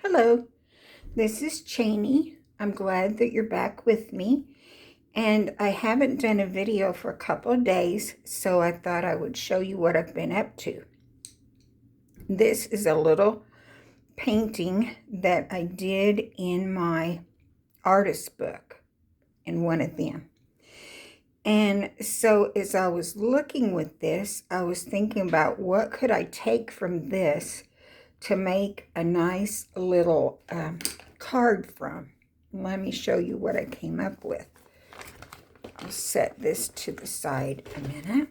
Hello, this is Cheney. I'm glad that you're back with me. And I haven't done a video for a couple of days, so I thought I would show you what I've been up to. This is a little painting that I did in my artist book, in one of them. And so as I was looking with this, I was thinking about what could I take from this to make a nice little card from. Let me show you what I came up with. I'll set this to the side a minute.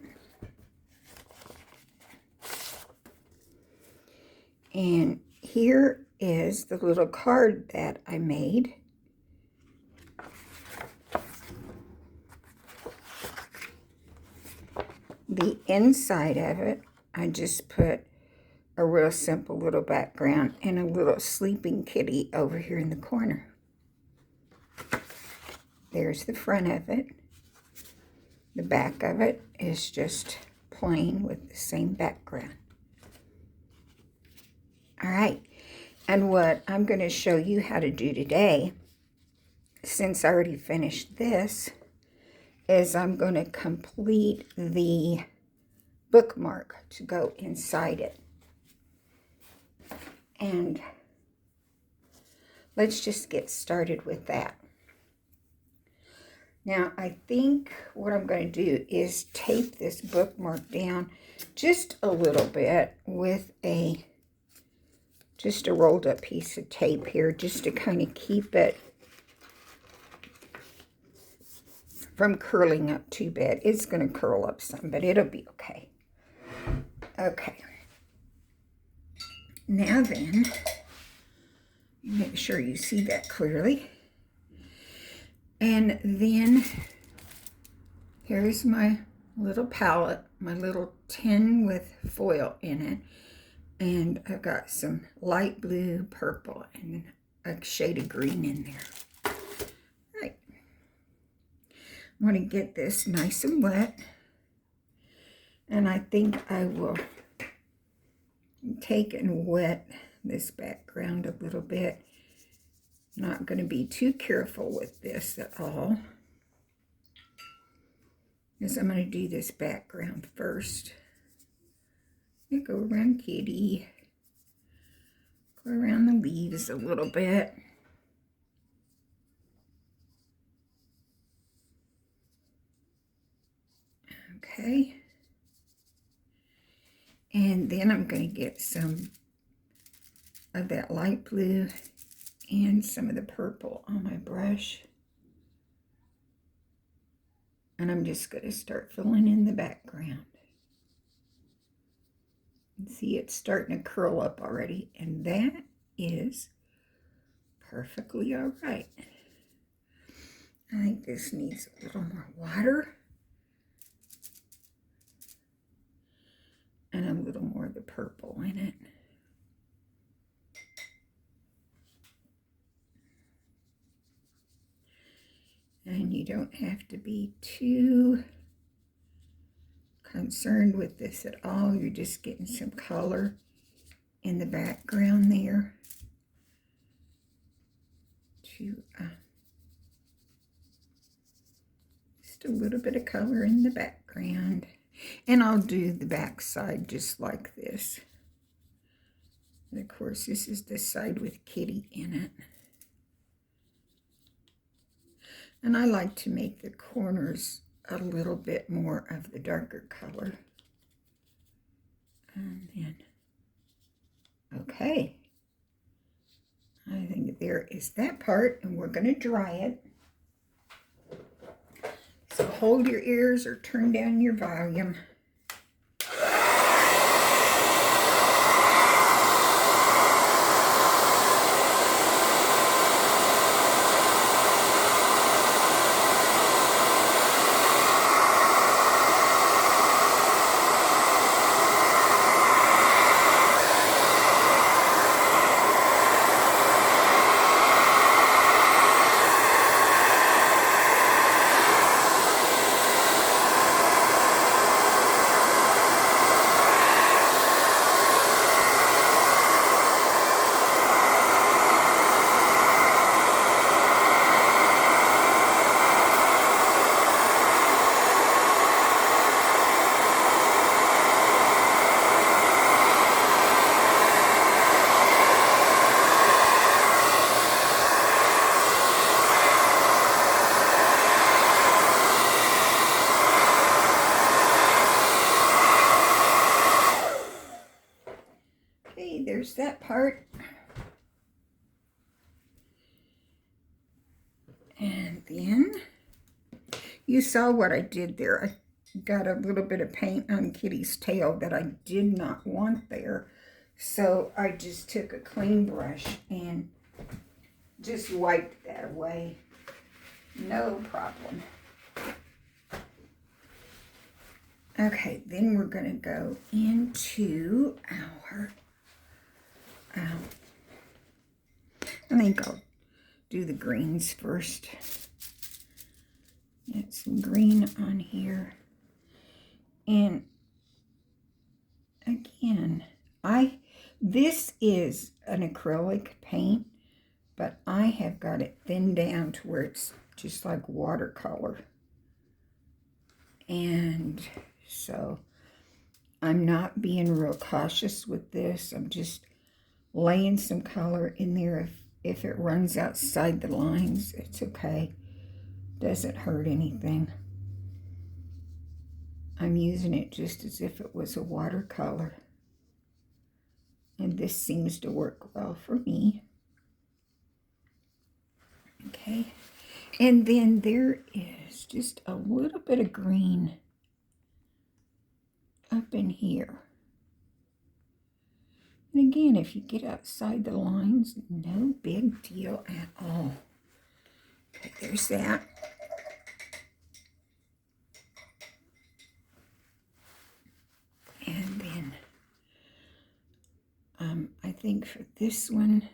And here is the little card that I made. The inside of it, I just put a real simple little background and a little sleeping kitty over here in the corner. There's the front of it. The back of it is just plain with the same background. All right, and what I'm going to show you how to do today, since I already finished this, is I'm going to complete the bookmark to go inside it. And let's just get started with that. Now, I think what I'm going to do is tape this bookmark down just a little bit with just a rolled up piece of tape here, just to kind of keep it from curling up too bad. It's going to curl up some, but it'll be okay. Okay. Now then, make sure you see that clearly. And then here's my little palette, my little tin with foil in it. And I've got some light blue, purple, and a shade of green in there. All right. I want to get this nice and wet. And I think I will take and wet this background a little bit. Not going to be too careful with this at all, because I'm going to do this background first. I go around Kitty, go around the leaves a little bit. Okay. And then I'm going to get some of that light blue and some of the purple on my brush. And I'm just going to start filling in the background. And see, it's starting to curl up already, and that is perfectly all right. I think this needs a little more water and a little more of the purple in it. And you don't have to be too concerned with this at all. You're just getting some color in the background there to just a little bit of color in the background. And I'll do the back side just like this. And of course, this is the side with Kitty in it. And I like to make the corners a little bit more of the darker color. And then, okay. I think there is that part, and we're going to dry it. So hold your ears or turn down your volume. there's that part. And then you saw what I did there. I got a little bit of paint on Kitty's tail that I did not want there. So I just took a clean brush and just wiped that away. No problem. Okay, then we're going to go into our, I think I'll do the greens first. Get some green on here. And again, this is an acrylic paint, but I have got it thinned down to where it's just like watercolor. And so I'm not being real cautious with this. I'm just laying some color in there. If it runs outside the lines, it's okay. Doesn't hurt anything. I'm using it just as if it was a watercolor. And this seems to work well for me. Okay. And then there is just a little bit of green up in here. And again, if you get outside the lines, no big deal at all. Okay, there's that. And then I think for this one,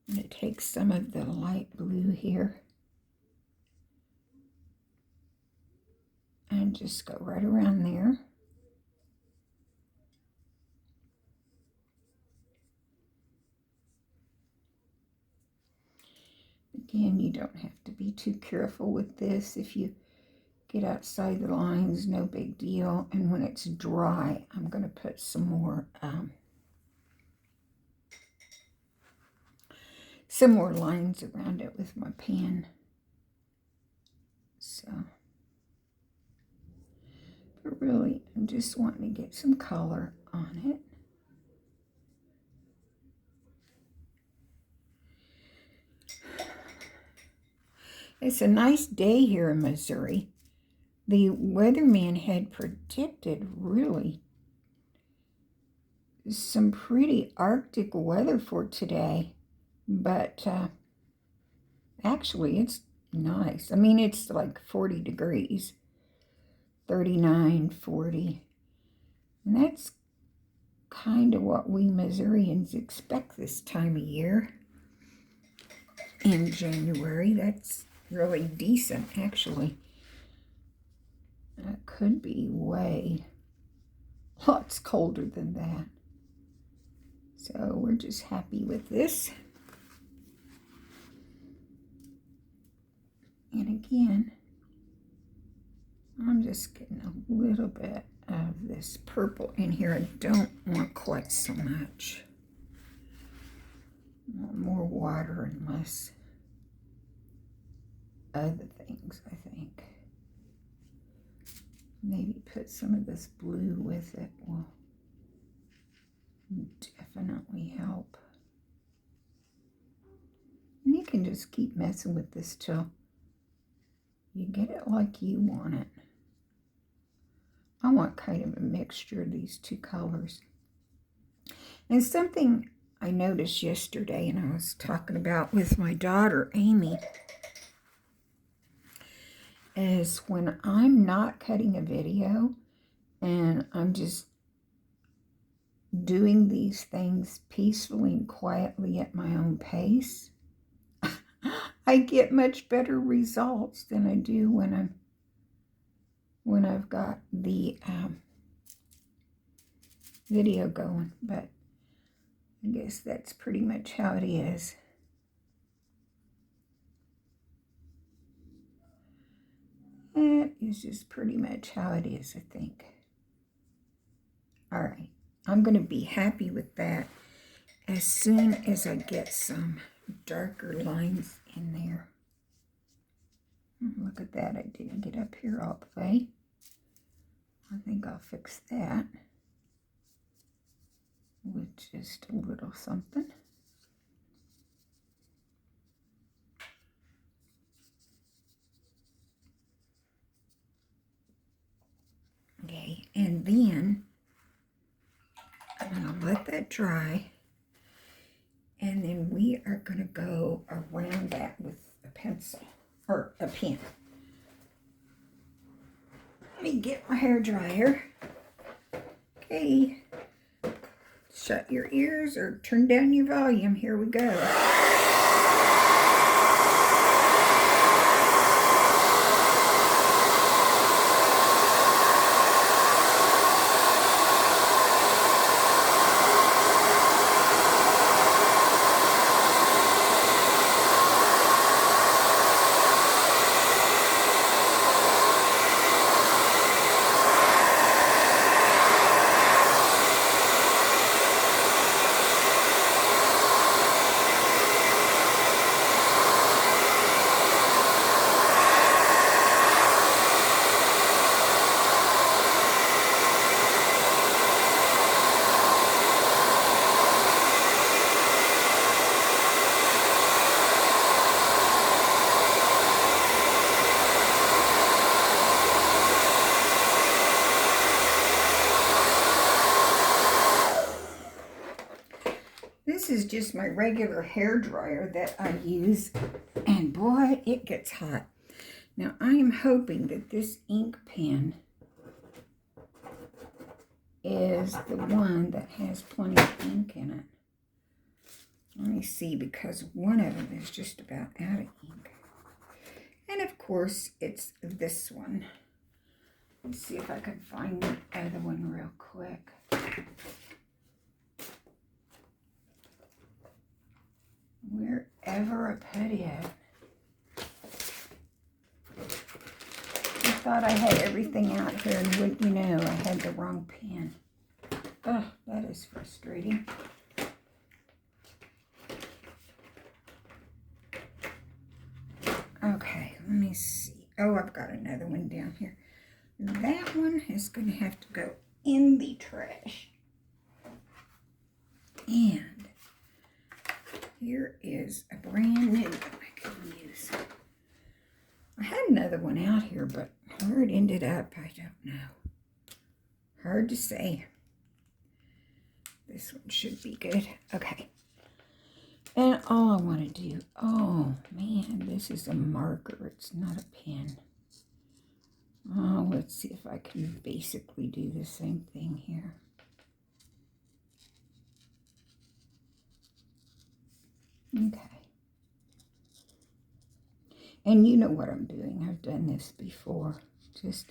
I'm going to take some of the light blue here and just go right around there. Again, you don't have to be too careful with this. If you get outside the lines, no big deal. And when it's dry, I'm going to put some more lines around it with my pen. So, but really, I'm just wanting to get some color on it. It's a nice day here in Missouri. The weatherman had predicted really some pretty Arctic weather for today, but actually it's nice. I mean, it's like 40 degrees, 39, 40, and that's kind of what we Missourians expect this time of year in January. That's really decent, actually. It could be lots colder than that. So we're just happy with this. And again, I'm just getting a little bit of this purple in here. I don't want quite so much. I want more water and less other things, I think. Maybe put some of this blue with it will definitely help. And you can just keep messing with this till you get it like you want it. I want kind of a mixture of these two colors. And something I noticed yesterday, and I was talking about with my daughter, Amy, is when I'm not cutting a video and I'm just doing these things peacefully and quietly at my own pace, I get much better results than I do when I've got the video going. But I guess that's pretty much how it is. That is just pretty much how it is, I think. All right, I'm going to be happy with that as soon as I get some darker lines in there. Look at that, I didn't get up here all the way. I think I'll fix that. with just a little something. Okay, and then I'm going to let that dry. And then we are going to go around that with a pencil or a pen. Let me get my hair dryer. Okay. Shut your ears or turn down your volume. Here we go. This is just my regular hair dryer that I use, and boy, it gets hot. Now, I am hoping that this ink pen is the one that has plenty of ink in it. Let me see, because one of them is just about out of ink. And of course, it's this one. Let's see if I can find the other one real quick. Wherever I put it. I thought I had everything out here, and wouldn't you know, I had the wrong pen. Oh, that is frustrating. Okay, let me see. Oh, I've got another one down here. That one is going to have to go in the trash. And here is a brand new one I can use. I had another one out here, but where it ended up, I don't know. Hard to say. This one should be good. Okay. And all I want to do, oh man, this is a marker. It's not a pen. Oh, let's see if I can basically do the same thing here. Okay. And you know what I'm doing. I've done this before. Just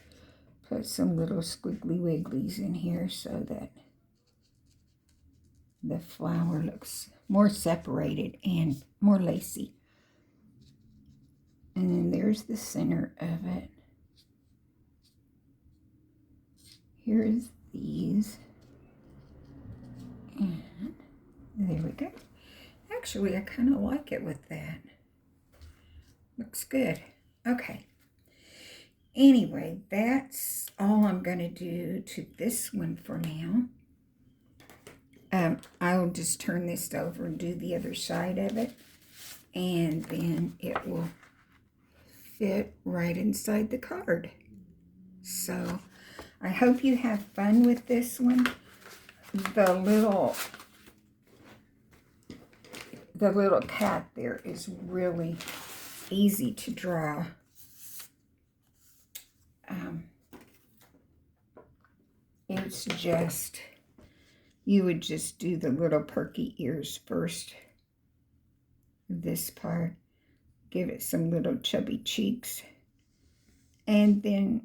put some little squiggly wigglies in here so that the flower looks more separated and more lacy. And then there's the center of it. Here's these. And there we go. Actually, I kind of like it with that. Looks good. Okay. Anyway, that's all I'm going to do to this one for now. I'll just turn this over and do the other side of it. And then it will fit right inside the card. So, I hope you have fun with this one. The little cat there is really easy to draw. It's just, you would just do the little perky ears first. This part. Give it some little chubby cheeks. And then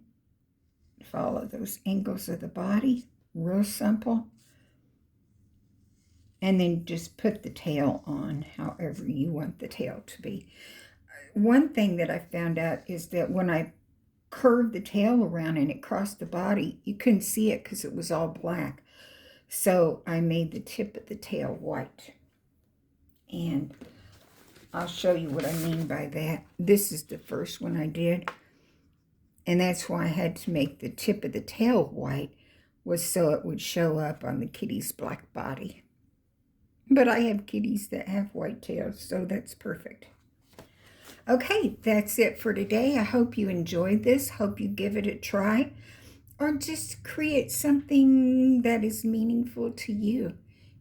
follow those angles of the body. Real simple. And then just put the tail on however you want the tail to be. One thing that I found out is that when I curved the tail around and it crossed the body, you couldn't see it because it was all black. So I made the tip of the tail white. And I'll show you what I mean by that. This is the first one I did. And that's why I had to make the tip of the tail white, was so it would show up on the kitty's black body. But I have kitties that have white tails, so that's perfect. Okay, that's it for today. I hope you enjoyed this. Hope you give it a try, or just create something that is meaningful to you.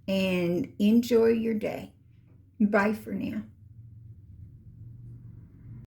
And enjoy your day. Bye for now.